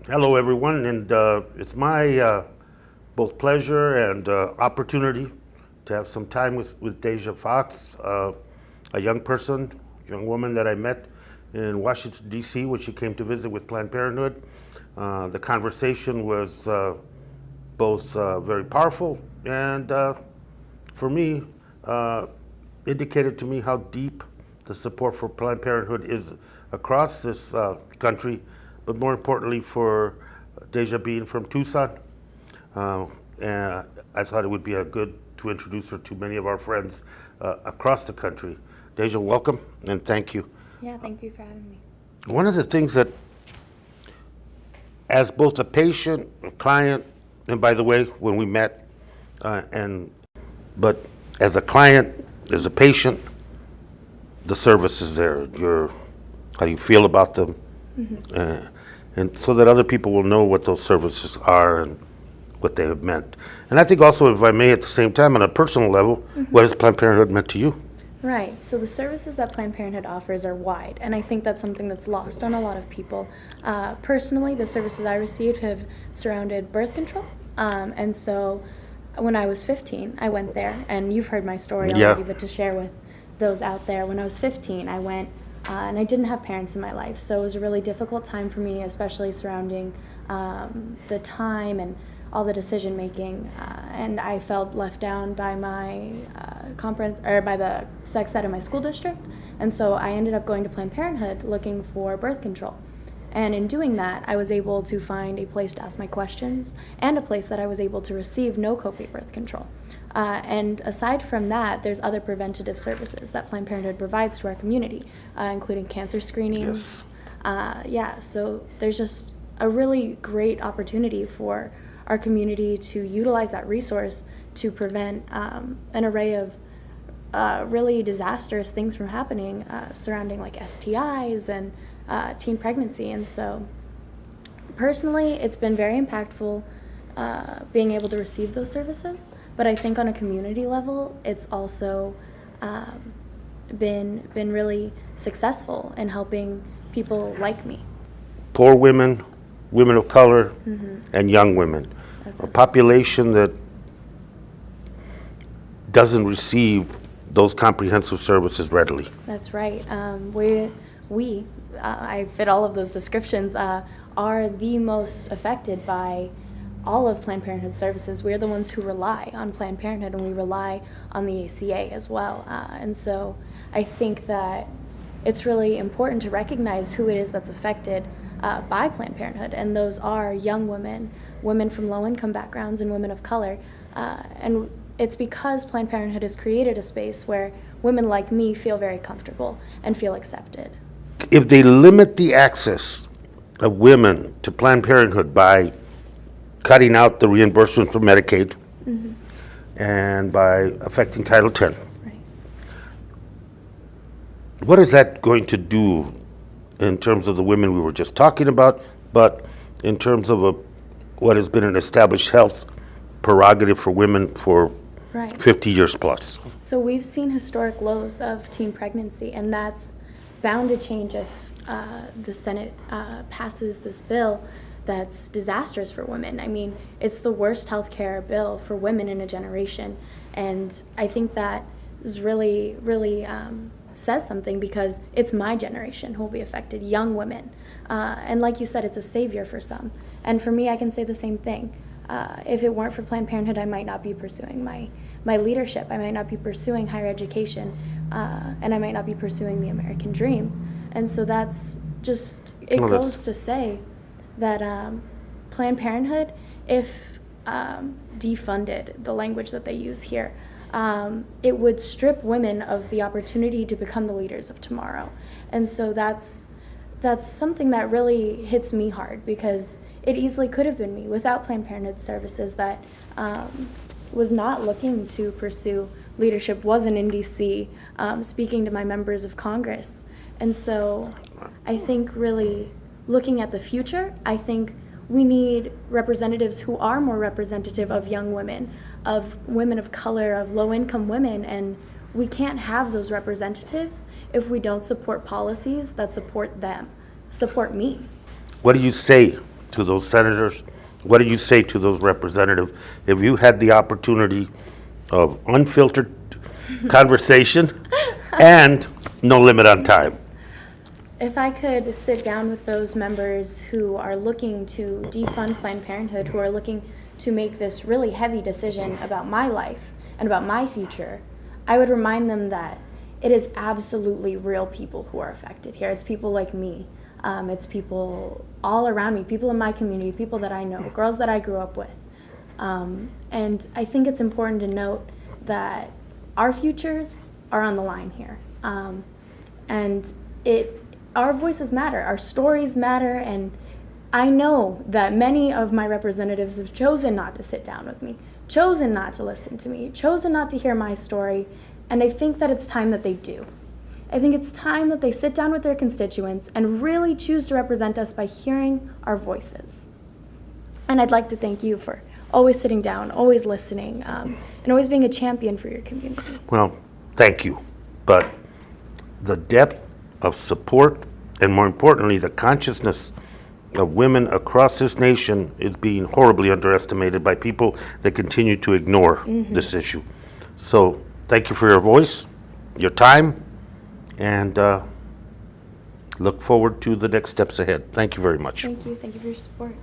Hello, everyone, and it's my both pleasure and opportunity to have some time with Deja Foxx, a young person, young woman that I met in Washington, D.C. when she came to visit with Planned Parenthood. The conversation was both very powerful and, for me, uh, indicated to me how deep the support for Planned Parenthood is across this country, but more importantly for Deja being from Tucson. Uh, and I thought it would be a good to introduce her to many of our friends across the country. Deja, welcome and thank you. Yeah, thank you for having me. One of the things that, as both a patient, a client, and by the way, when we met, but as a client, as a patient, the service is there. How you feel about them, and so that other people will know what those services are and what they have meant. And I think also, if I may, at the same time, on a personal level, what has Planned Parenthood meant to you? Right, so the services that Planned Parenthood offers are wide, and I think that's something that's lost on a lot of people. Personally, the services I received have surrounded birth control, and so when I was 15, I went there, and you've heard my story Yeah. already, but to share with those out there, when I was 15, I went, and I didn't have parents in my life, so it was a really difficult time for me, especially surrounding the time and all the decision making, and I felt left down by my by the sex ed in my school district, and so I ended up going to Planned Parenthood looking for birth control. And in doing that, I was able to find a place to ask my questions and a place that I was able to receive no copay birth control. And aside from that, there's other preventative services that Planned Parenthood provides to our community, including cancer screenings. Yes. So there's just a really great opportunity for our community to utilize that resource to prevent an array of really disastrous things from happening surrounding like STIs and teen pregnancy. And so personally, it's been very impactful being able to receive those services. But I think on a community level, it's also been really successful in helping people like me. Poor women, women of color, and young women. That's A population that doesn't receive those comprehensive services readily. That's right. I fit all of those descriptions, are the most affected by all of Planned Parenthood services. We're the ones who rely on Planned Parenthood, and we rely on the ACA as well. And so I think that it's really important to recognize who it is that's affected by Planned Parenthood, and those are young women, women from low-income backgrounds, and women of color. And it's because Planned Parenthood has created a space where women like me feel very comfortable and feel accepted. If they limit the access of women to Planned Parenthood by cutting out the reimbursement for Medicaid and by affecting Title X, Right. what is that going to do in terms of the women we were just talking about, but in terms of what has been an established health prerogative for women for Right. 50 years plus? So we've seen historic lows of teen pregnancy, and that's bound to change if the Senate passes this bill that's disastrous for women. I mean, it's the worst healthcare bill for women in a generation, and I think that is really, really says something, because it's my generation who will be affected, young women. And like you said, it's a savior for some. And for me, I can say the same thing. If it weren't for Planned Parenthood, I might not be pursuing my leadership. I might not be pursuing higher education, and I might not be pursuing the American dream. And so that's just, it Well, goes to say that Planned Parenthood, if defunded, the language that they use here, it would strip women of the opportunity to become the leaders of tomorrow. And so that's something that really hits me hard, because it easily could have been me without Planned Parenthood services that was not looking to pursue leadership, wasn't in DC, speaking to my members of Congress. And so I think really looking at the future, I think we need representatives who are more representative of young women, of women of color, of low-income women, and we can't have those representatives if we don't support policies that support them, support me. What do you say to those senators? What do you say to those representatives if you had the opportunity of unfiltered conversation and no limit on time? If I could sit down with those members who are looking to defund Planned Parenthood, who are looking to make this really heavy decision about my life and about my future, I would remind them that it is absolutely real people who are affected here. It's people like me. It's people all around me, people in my community, people that I know, girls that I grew up with. And I think it's important to note that our futures are on the line here. And our voices matter, our stories matter, and I know that many of my representatives have chosen not to sit down with me, chosen not to listen to me, chosen not to hear my story, and I think that it's time that they do. I think it's time that they sit down with their constituents and really choose to represent us by hearing our voices. And I'd like to thank you for always sitting down, always listening, and always being a champion for your community. Well, thank you. But the depth of support, and more importantly, the consciousness of women across this nation is being horribly underestimated by people that continue to ignore this issue. So thank you for your voice, your time, and look forward to the next steps ahead. Thank you very much. Thank you for your support.